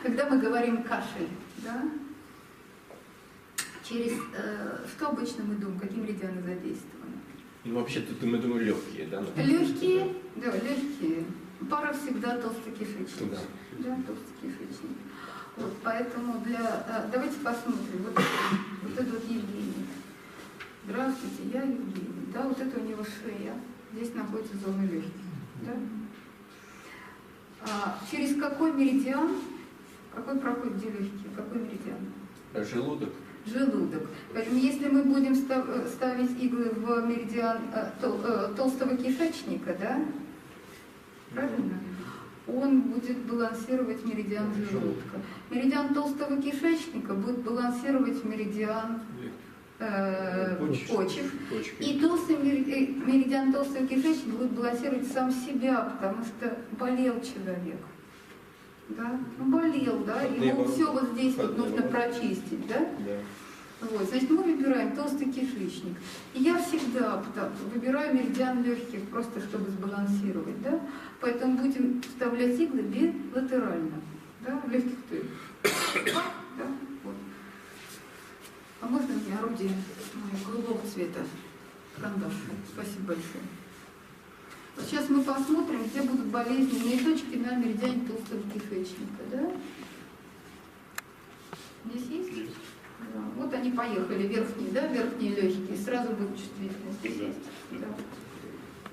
Когда мы говорим кашель, да, что обычно мы думаем, какие меридианы задействованы? Ну, вообще тут мы думаем легкие, да? Легкие, да, легкие. Пара всегда толстокишечник. Да. Да, толстокишечник. Вот, поэтому давайте посмотрим. Вот это вот Евгений. Здравствуйте, я Евгений. Да, вот это у него шея. Здесь находится зона легких. Да? Через какой меридиан? Какой проходит где легкие? Какой меридиан? Желудок. Желудок. Поэтому если мы будем ставить иглы в меридиан толстого кишечника, да? Правильно? Он будет балансировать меридиан желудка. Меридиан толстого кишечника будет балансировать меридиан почек. И толстый меридиан толстого кишечника будет балансировать сам себя, потому что болел человек. Да? Ну, болел, да? Ему все вот здесь вот нужно прочистить, да? Вот, значит, мы выбираем толстый кишечник. И я всегда выбираю меридиан легких, просто чтобы сбалансировать, да? Поэтому будем вставлять иглы билатерально, да? В легких да? Вот. А можно мне орудие голубого цвета? Карандаш. Спасибо большое. Вот сейчас мы посмотрим, где будут болезненные точки на меридиане толстого кишечника, да? Здесь есть? Да. Вот они поехали, верхние, да, верхние легкие, сразу будет чувствительность. Здесь есть? Да.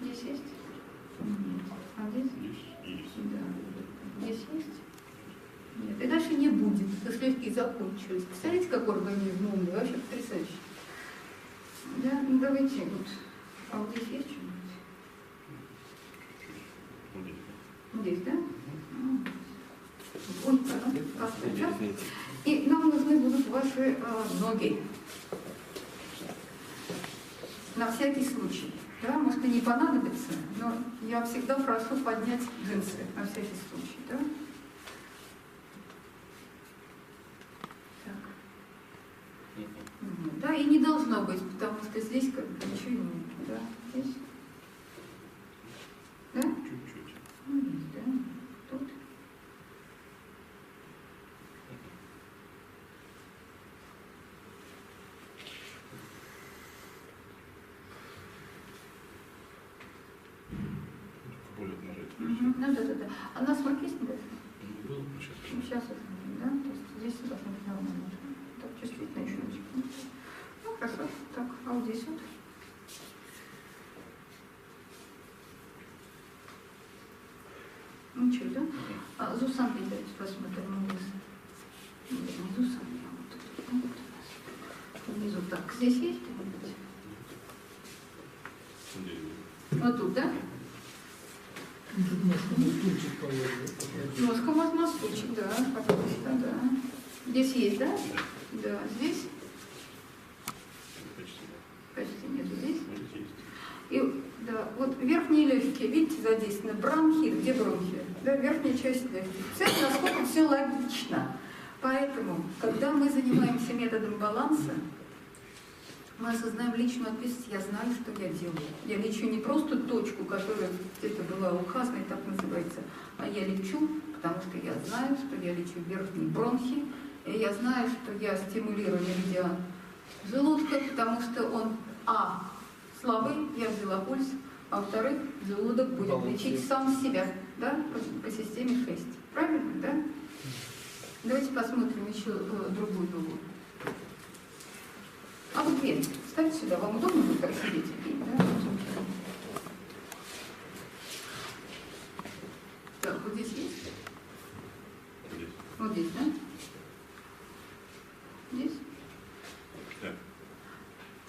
Здесь есть? Нет. А здесь? Есть. Да. Здесь есть? Нет. И дальше не будет, потому что легкие закончились. Представляете, какой организм умный, вообще потрясающий. Да, ну давайте вот. А вот здесь есть что-нибудь? Здесь, да? Ой, пардон. И нам нужны будут ваши ноги. На всякий случай. Да? Может и не понадобится, но я всегда прошу поднять джинсы на всякий случай. Да? Так. Да, и не должно быть, потому что здесь как бы ничего нет. Да? Здесь? Да? Чуть-чуть. Ну, есть, да? Тут? Ну да. А насморк есть не Был, сейчас уже, да? То есть здесь должно быть нормально. Так, чувствительно еще очень. Ну, хорошо. Так, а вот здесь вот? Ничего, да? А Зусан, давайте посмотрим. Не Зусан, а вот тут. Вот у нас. Внизу. Так, здесь есть что-нибудь? Вот тут, да? Ножка у вас на стульчик, да, пожалуйста, да. Здесь есть, да? Да. Здесь? Почти нету. Здесь? И, да, вот верхние легкие, видите, задействованы. Бронхи, где бронхи? Да, верхняя часть легких. Цель, насколько все логично. Поэтому, когда мы занимаемся методом баланса, мы осознаем личную ответственность, я знаю, что я делаю. Я лечу не просто точку, которая где-то была указана, и так называется, а я лечу, потому что я знаю, что я лечу верхние бронхи, и я знаю, что я стимулирую меридиан желудка, потому что он, слабый, я взяла пульс, а во-вторых, желудок будет лечить сам себя, да, по системе 6. Правильно, да? Давайте посмотрим еще другую ногу. А вот дверь. Ставьте сюда. Вам удобно будет так сидеть? Да? Так, вот здесь есть? Вот здесь, да? Здесь? Да.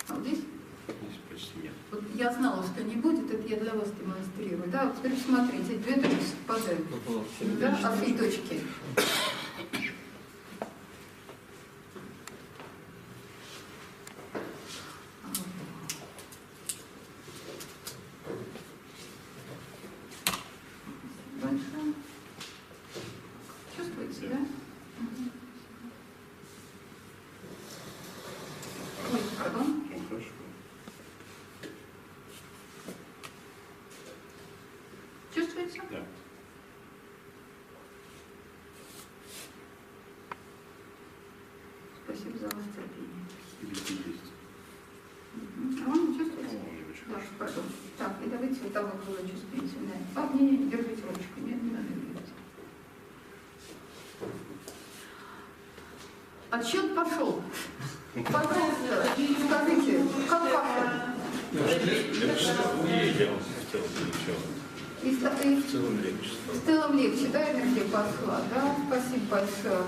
А вот здесь? Здесь почти нет. Вот я знала, что не будет, это я для вас демонстрирую. Да, вот теперь смотрите, две точки совпадают. Да, а три точки. Чувствуете, да? Ой, пардон. Хорошо. Чувствуете? Да. спасибо за ваше терпение. Хибики есть. А он не чувствуете? Да, пардон. Так, и давайте вот того было чувствительное. Не, держите ручку, нет, не надо держать. Отсчет пошел. Пожалуйста, скажите, как пошел? В целом легче стало. В целом легче, да, энергия пошла, да? Спасибо большое.